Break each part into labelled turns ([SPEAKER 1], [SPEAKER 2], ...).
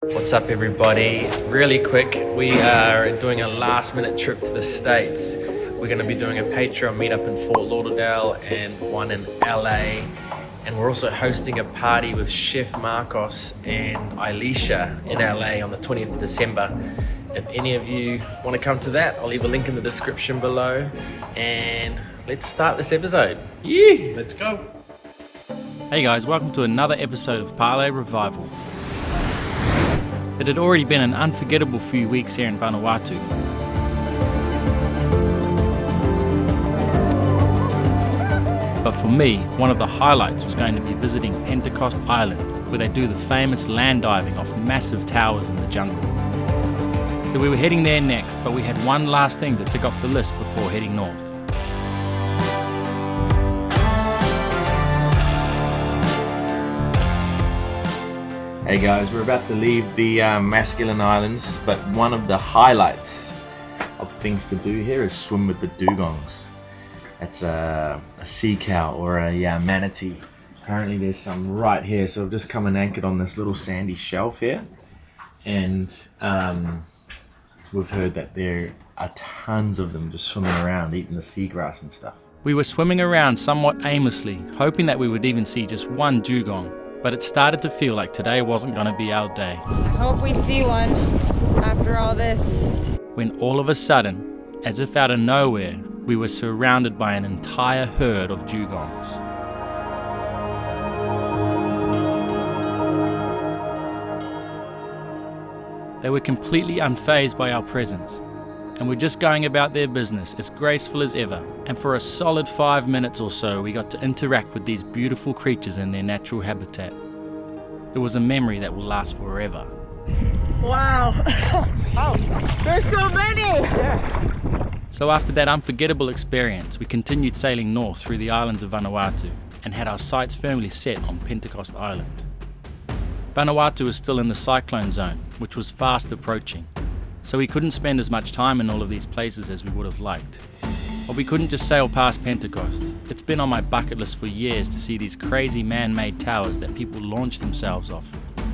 [SPEAKER 1] What's up everybody? Really quick, we are doing a last minute trip to the States. We're going to be doing a Patreon meetup in Fort Lauderdale and one in LA. And we're also hosting a party with Chef Marcos and Elisha in LA on the 20th of December. If any of you want to come to that, I'll leave a link in the description below. And let's start this episode. Yeah, let's go.
[SPEAKER 2] Hey guys, welcome to another episode of Parlay Revival. It had already been an unforgettable few weeks here in Vanuatu. But for me, one of the highlights was going to be visiting Pentecost Island, where they do the famous land diving off massive towers in the jungle. So we were heading there next, but we had one last thing to tick off the list before heading north.
[SPEAKER 1] Hey guys, we're about to leave the masculine islands, but one of the highlights of things to do here is swim with the dugongs. That's a sea cow or a manatee. Apparently there's some right here, so I've just come and anchored on this little sandy shelf here, and we've heard that there are tons of them just swimming around eating the seagrass and stuff.
[SPEAKER 2] We were swimming around somewhat aimlessly, hoping that we would even see just one dugong. But it started to feel like today wasn't going to be our day.
[SPEAKER 3] I hope we see one after all this.
[SPEAKER 2] When all of a sudden, as if out of nowhere, we were surrounded by an entire herd of dugongs. They were completely unfazed by our presence, and were just going about their business as graceful as ever. And for a solid 5 minutes or so, we got to interact with these beautiful creatures in their natural habitat. It was a memory that will last forever.
[SPEAKER 3] Wow! Oh, there's so many!
[SPEAKER 2] Yeah. So after that unforgettable experience, we continued sailing north through the islands of Vanuatu and had our sights firmly set on Pentecost Island. Vanuatu is still in the cyclone zone, which was fast approaching. So we couldn't spend as much time in all of these places as we would have liked. But we couldn't just sail past Pentecost. It's been on my bucket list for years to see these crazy man-made towers that people launch themselves off,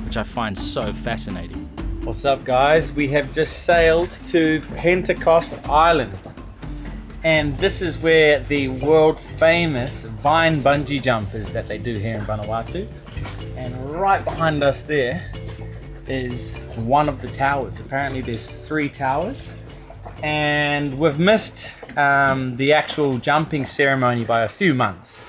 [SPEAKER 2] which I find so fascinating.
[SPEAKER 1] What's up guys? We have just sailed to Pentecost Island. And this is where the world famous vine bungee jump is that they do here in Vanuatu. And right behind us there is one of the towers. Apparently there's 3 towers, and we've missed the actual jumping ceremony by a few months.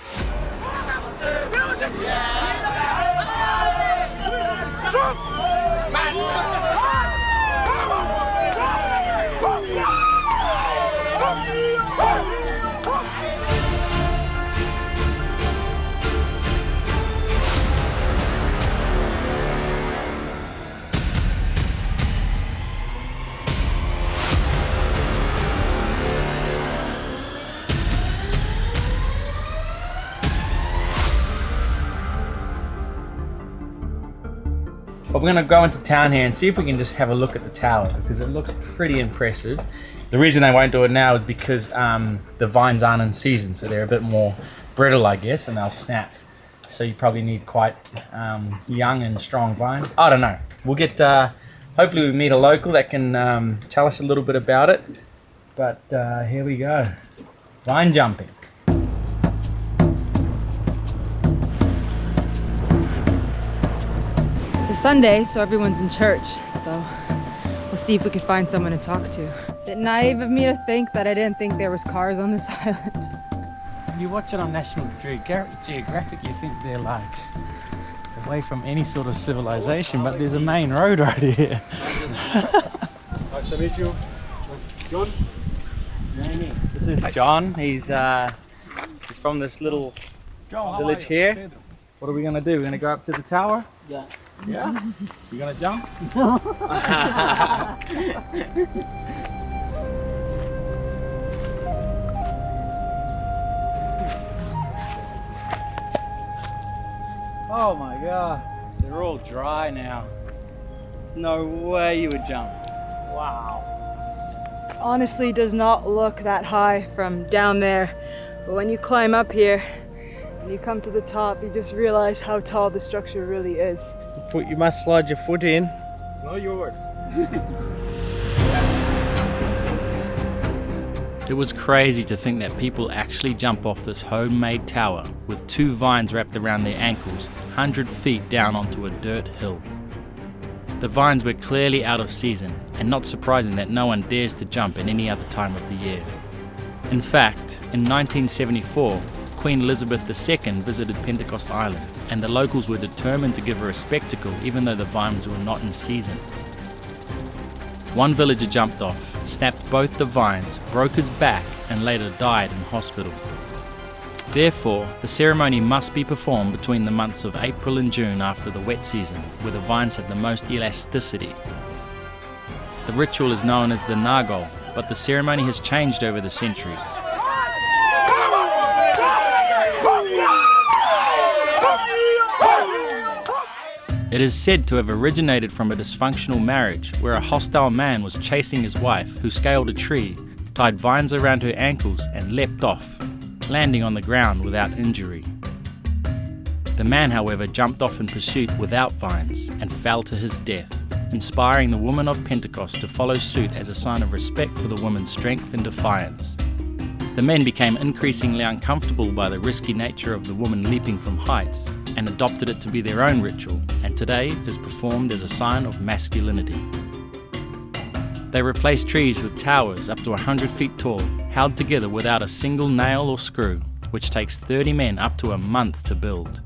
[SPEAKER 1] But we're going to go into town here and see if we can just have a look at the tower, because it looks pretty impressive. The reason they won't do it now is because the vines aren't in season, so they're a bit more brittle, I guess, and they'll snap. So you probably need quite young and strong vines. I don't know. We'll get, hopefully we meet a local that can tell us a little bit about it. But here we go. Vine jumping.
[SPEAKER 3] It's a Sunday, so everyone's in church. So we'll see if we can find someone to talk to. Is it naive of me to think that I didn't think there was cars on this island?
[SPEAKER 2] When you watch it on National Geographic, you think they're like away from any sort of civilization, but there's a main road right here.
[SPEAKER 1] Nice to meet you. John? This is John. He's from this little village here. What are we gonna do? We're gonna go up to the tower?
[SPEAKER 4] Yeah.
[SPEAKER 1] Yeah? You gonna jump? Oh my god, they're all dry now. There's no way you would jump. Wow.
[SPEAKER 3] Honestly, does not look that high from down there. But when you climb up here and you come to the top, you just realize how tall the structure really is.
[SPEAKER 4] You must slide your foot in Not yours.
[SPEAKER 2] It was crazy to think that people actually jump off this homemade tower with 2 vines wrapped around their ankles, 100 feet down onto a dirt hill. The vines were clearly out of season, and not surprising that no one dares to jump at any other time of the year. In fact, in 1974, Queen Elizabeth II visited Pentecost Island, and the locals were determined to give her a spectacle even though the vines were not in season. One villager jumped off, snapped both the vines, broke his back, and later died in hospital. Therefore, the ceremony must be performed between the months of April and June after the wet season, where the vines have the most elasticity. The ritual is known as the Nagol, but the ceremony has changed over the centuries. It is said to have originated from a dysfunctional marriage where a hostile man was chasing his wife, who scaled a tree, tied vines around her ankles and leapt off, landing on the ground without injury. The man, however, jumped off in pursuit without vines and fell to his death, inspiring the women of Pentecost to follow suit as a sign of respect for the woman's strength and defiance. The men became increasingly uncomfortable by the risky nature of the woman leaping from heights and adopted it to be their own ritual, and today is performed as a sign of masculinity. They replaced trees with towers up to 100 feet tall, held together without a single nail or screw, which takes 30 men up to a month to build.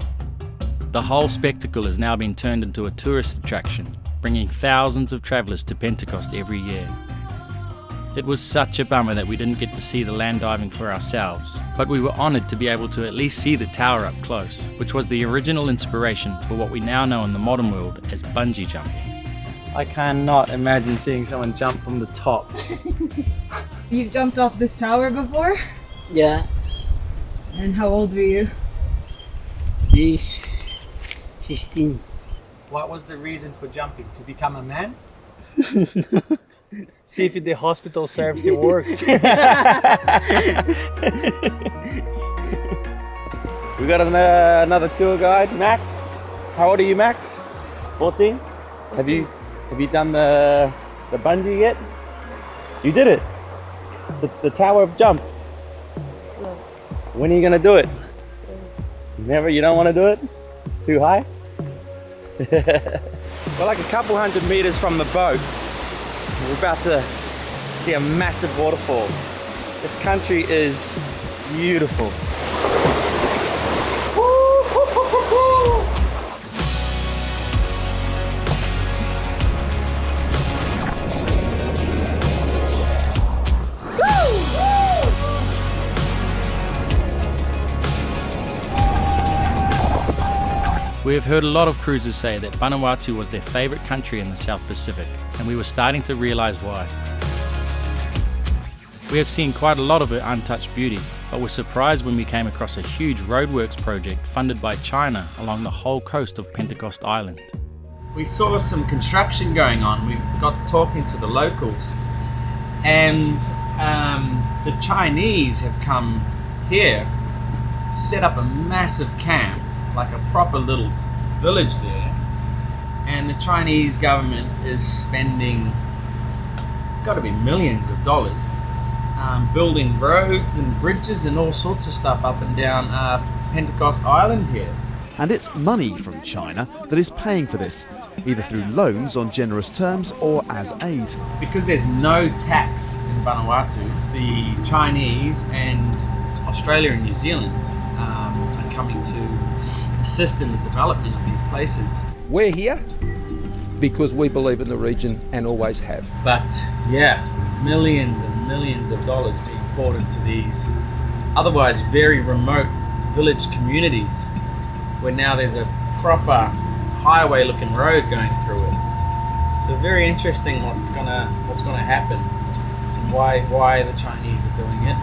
[SPEAKER 2] The whole spectacle has now been turned into a tourist attraction, bringing thousands of travellers to Pentecost every year. It was such a bummer that we didn't get to see the land diving for ourselves, but we were honoured to be able to at least see the tower up close, which was the original inspiration for what we now know in the modern world as bungee jumping.
[SPEAKER 4] I cannot imagine seeing someone jump from the top.
[SPEAKER 3] You've jumped off this tower before?
[SPEAKER 5] Yeah,
[SPEAKER 3] And how old were you?
[SPEAKER 5] he's 15.
[SPEAKER 4] What was the reason for jumping? To become a man? See if the hospital service it works. We got another tour guide, Max. How old are you, Max? 14? Have you done the bungee yet? You did it. The tower of jump. When are you gonna do it? Never. You don't want to do it? Too high? We're like a couple 100 meters from the boat. We're about to see a massive waterfall. This country is beautiful.
[SPEAKER 2] We have heard a lot of cruisers say that Vanuatu was their favourite country in the South Pacific, and we were starting to realise why. We have seen quite a lot of her untouched beauty, but were surprised when we came across a huge roadworks project funded by China along the whole coast of Pentecost Island.
[SPEAKER 1] We saw some construction going on. We got talking to the locals, and the Chinese have come here, set up a massive camp, like a proper little village there, and the Chinese government is spending, it's got to be millions of dollars, building roads and bridges and all sorts of stuff up and down Pentecost Island here.
[SPEAKER 6] And it's money from China that is paying for this, either through loans on generous terms or as aid.
[SPEAKER 1] Because there's no tax in Vanuatu, the Chinese and Australia and New Zealand are coming to assist in the development of these places.
[SPEAKER 7] We're here because we believe in the region and always have.
[SPEAKER 1] But yeah, millions and millions of dollars being poured into these otherwise very remote village communities, where now there's a proper highway looking road going through it. So very interesting what's gonna happen and why the Chinese are doing it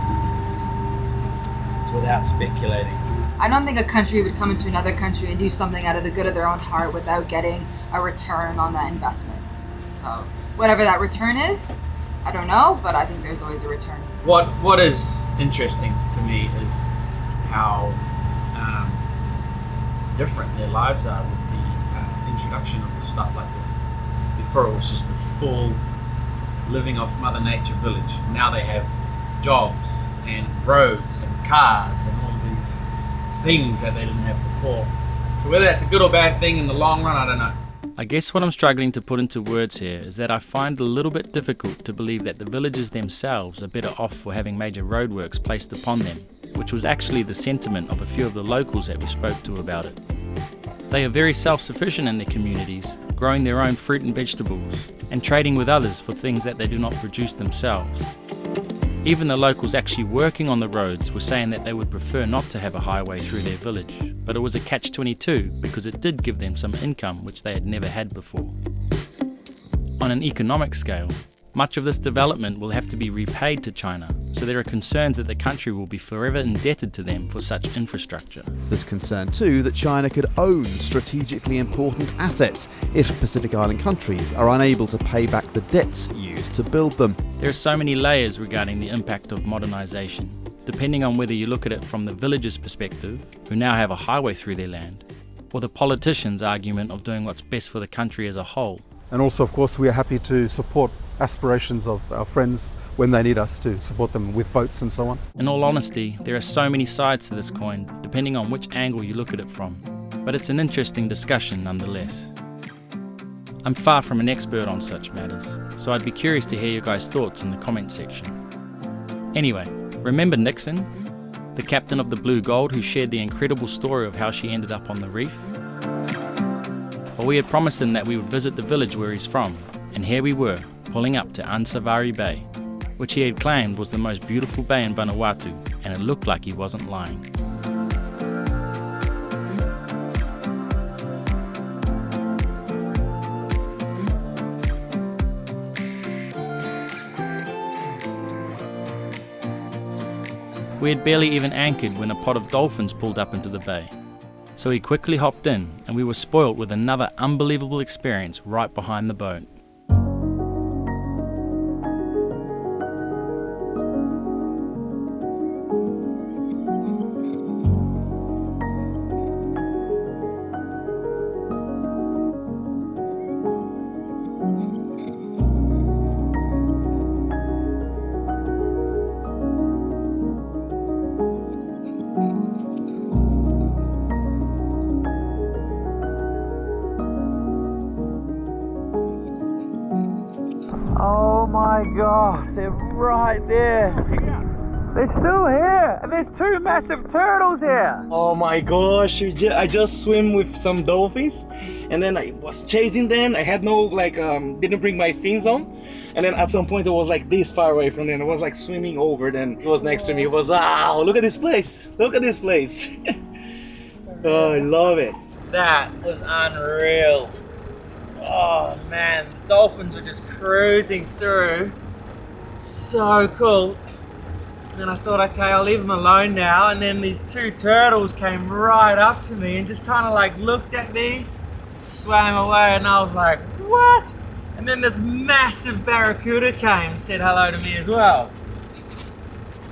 [SPEAKER 1] without speculating.
[SPEAKER 3] I don't think a country would come into another country and do something out of the good of their own heart without getting a return on that investment. So whatever that return is, I don't know, but I think there's always a return.
[SPEAKER 1] What is interesting to me is how different their lives are with the introduction of stuff like this. Before it was just a full living off Mother Nature village. Now they have jobs and roads and cars and all these things that they didn't have before. So whether that's a good or bad thing in the long run, I don't know.
[SPEAKER 2] I guess what I'm struggling to put into words here is that I find it a little bit difficult to believe that the villagers themselves are better off for having major roadworks placed upon them, which was actually the sentiment of a few of the locals that we spoke to about it. They are very self-sufficient in their communities, growing their own fruit and vegetables, and trading with others for things that they do not produce themselves. Even the locals actually working on the roads were saying that they would prefer not to have a highway through their village, but it was a catch-22 because it did give them some income which they had never had before. On an economic scale, much of this development will have to be repaid to China, so there are concerns that the country will be forever indebted to them for such infrastructure.
[SPEAKER 6] There's concern too that China could own strategically important assets if Pacific Island countries are unable to pay back the debts used to build them.
[SPEAKER 2] There are so many layers regarding the impact of modernisation, depending on whether you look at it from the villagers' perspective, who now have a highway through their land, or the politicians' argument of doing what's best for the country as a whole.
[SPEAKER 8] And also, of course, we are happy to support aspirations of our friends when they need us to support them with votes and so on.
[SPEAKER 2] In all honesty, there are so many sides to this coin, depending on which angle you look at it from, but it's an interesting discussion nonetheless. I'm far from an expert on such matters, so I'd be curious to hear your guys' thoughts in the comment section. Anyway, remember Nixon, the captain of the Blue Gold who shared the incredible story of how she ended up on the reef? Well, we had promised him that we would visit the village where he's from, and here we were, pulling up to Ansavari Bay, which he had claimed was the most beautiful bay in Vanuatu, and it looked like he wasn't lying. We had barely even anchored when a pod of dolphins pulled up into the bay. So he quickly hopped in, and we were spoilt with another unbelievable experience right behind the boat.
[SPEAKER 4] Oh my god, they're right there. They're still here, and there's two massive turtles here.
[SPEAKER 9] Oh my gosh, I just swim with some dolphins, and then I was chasing them. I had no didn't bring my fins on, and then at some point it was like this far away from them. I was like swimming over, then it was next to me. It was, wow, look at this place. Look at this place. Oh, I love it.
[SPEAKER 1] That was unreal. Oh man, the dolphins were just cruising through. So cool. And then I thought, okay, I'll leave them alone now. And then these two turtles came right up to me and just kind of like looked at me, swam away, and I was like, what? And then this massive barracuda came and said hello to me as well.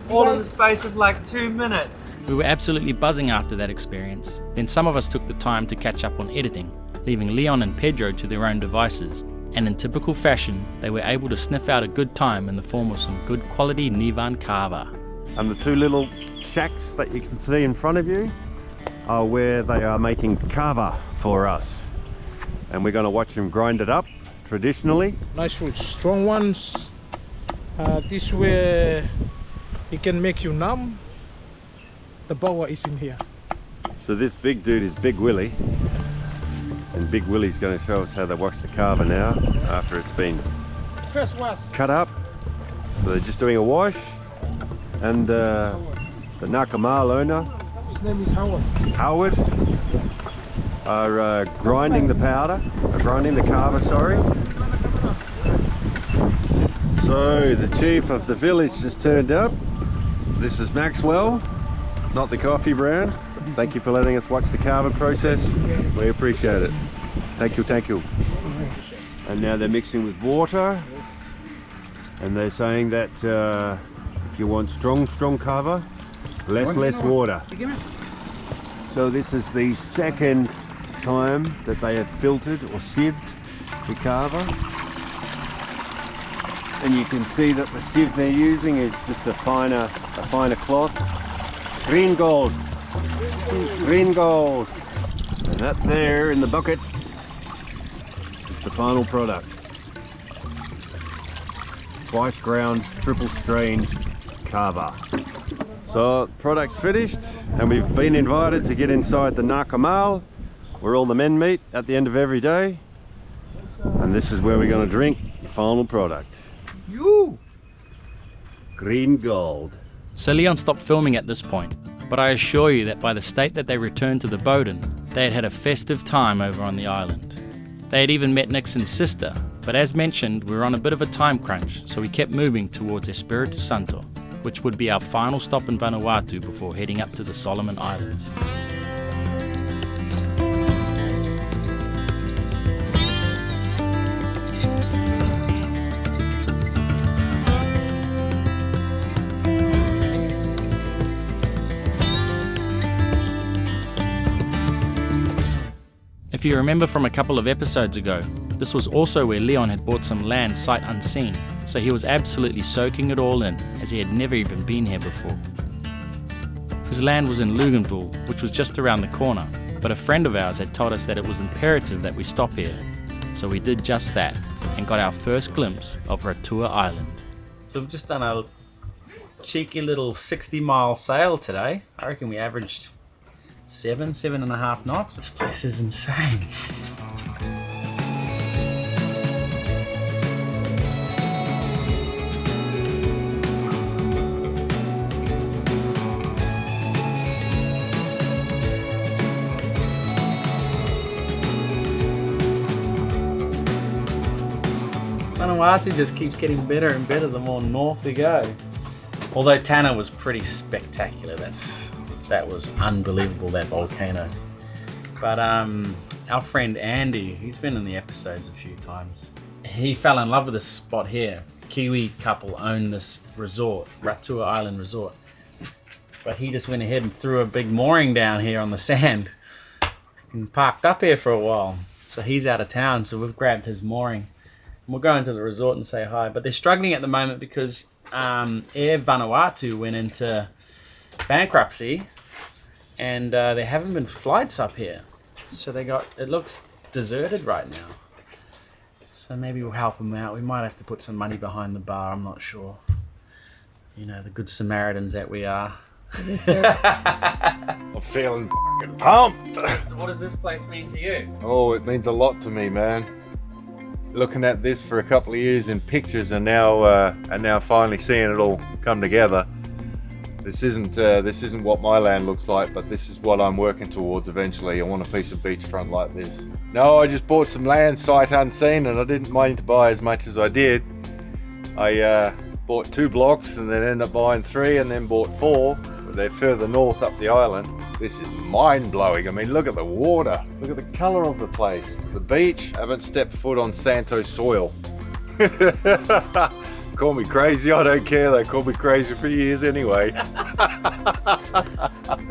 [SPEAKER 1] All in the space of like 2 minutes.
[SPEAKER 2] We were absolutely buzzing after that experience. Then some of us took the time to catch up on editing, leaving Leon and Pedro to their own devices. And in typical fashion, they were able to sniff out a good time in the form of some good quality Nivan kava.
[SPEAKER 10] And the two little shacks that you can see in front of you are where they are making kava for us. And we're going to watch them grind it up traditionally.
[SPEAKER 11] Nice fruits, strong ones. This way it can make you numb. The boa is in here.
[SPEAKER 10] So this big dude is Big Willie. And Big Willie's going to show us how they wash the kava now after it's been cut up. So they're just doing a wash. And the Nakamal owner,
[SPEAKER 11] his name is
[SPEAKER 10] Howard, are grinding the powder, grinding the kava, sorry. So the chief of the village just turned up. This is Maxwell, not the coffee brand. Thank you for letting us watch the kava process. We appreciate it. Thank you, thank you. And now they're mixing with water. And they're saying that if you want strong kava, less water. So this is the second time that they have filtered or sieved the carver. And you can see that the sieve they're using is just a finer cloth. Green gold. Green gold. And that there in the bucket is the final product. Twice ground, triple strained carver. So product's finished and we've been invited to get inside the Nagol, where all the men meet at the end of every day. And this is where we're going to drink the final product. Green gold.
[SPEAKER 2] So Leon stopped filming at this point, but I assure you that by the state that they returned to the boat in, they had had a festive time over on the island. They had even met Nixon's sister, but as mentioned, we were on a bit of a time crunch, so we kept moving towards Espiritu Santo, which would be our final stop in Vanuatu before heading up to the Solomon Islands. If you remember from a couple of episodes ago, this was also where Leon had bought some land sight unseen, so he was absolutely soaking it all in, as he had never even been here before. His land was in Lagoon, which was just around the corner, but a friend of ours had told us that it was imperative that we stop here, so we did just that, and got our first glimpse of Ratua Island. So we've just done a cheeky little 60-mile sail today. I reckon we averaged 7.5 knots. This place is insane. Vanuatu just keeps getting better and better the more north we go. Although Tanner was pretty spectacular. That was unbelievable, that volcano. But our friend Andy, he's been in the episodes a few times. He fell in love with this spot here. Kiwi couple own this resort, Ratua Island Resort. But he just went ahead and threw a big mooring down here on the sand and parked up here for a while. So he's out of town, so we've grabbed his mooring. And we'll go into the resort and say hi. But they're struggling at the moment because Air Vanuatu went into bankruptcy. And there haven't been flights up here. So it looks deserted right now. So maybe we'll help them out. We might have to put some money behind the bar, I'm not sure. You know, the good Samaritans that we are.
[SPEAKER 10] I'm feeling fucking pumped.
[SPEAKER 2] What does this place mean to you?
[SPEAKER 10] Oh, it means a lot to me, man. Looking at this for a couple of years in pictures and now finally seeing it all come together. This isn't what my land looks like, but this is what I'm working towards eventually. I want a piece of beachfront like this. No, I just bought some land sight unseen and I didn't mind to buy as much as I did. I bought 2 blocks and then ended up buying 3 and then bought 4. But they're further north up the island. This is mind-blowing. I mean, look at the water. Look at the colour of the place. The beach, I haven't stepped foot on Santo soil. Call me crazy, I don't care. They called me crazy for years anyway.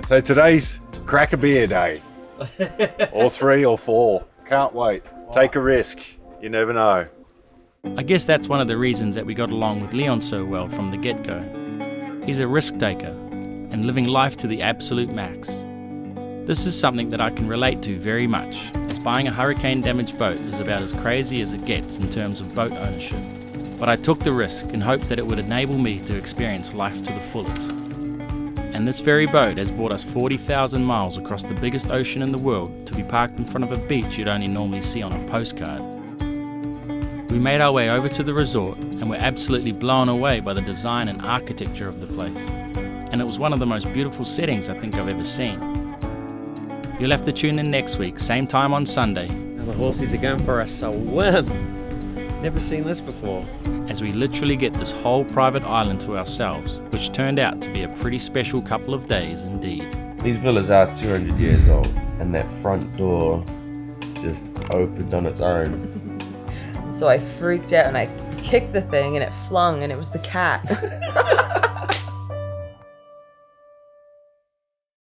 [SPEAKER 10] So today's crack a beer day. Or 3 or 4. Can't wait. Take a risk. You never know.
[SPEAKER 2] I guess that's one of the reasons that we got along with Leon so well from the get-go. He's a risk taker and living life to the absolute max. This is something that I can relate to very much, as buying a hurricane-damaged boat is about as crazy as it gets in terms of boat ownership. But I took the risk in hopes that it would enable me to experience life to the fullest. And this very boat has brought us 40,000 miles across the biggest ocean in the world to be parked in front of a beach you'd only normally see on a postcard. We made our way over to the resort and were absolutely blown away by the design and architecture of the place. And it was one of the most beautiful settings I think I've ever seen. You'll have to tune in next week, same time on Sunday.
[SPEAKER 1] The horses are going for a swim. Never seen this before.
[SPEAKER 2] As we literally get this whole private island to ourselves, which turned out to be a pretty special couple of days indeed.
[SPEAKER 12] These villas are 200 years old, and that front door just opened on its own.
[SPEAKER 13] So I freaked out and I kicked the thing and it flung and it was the cat.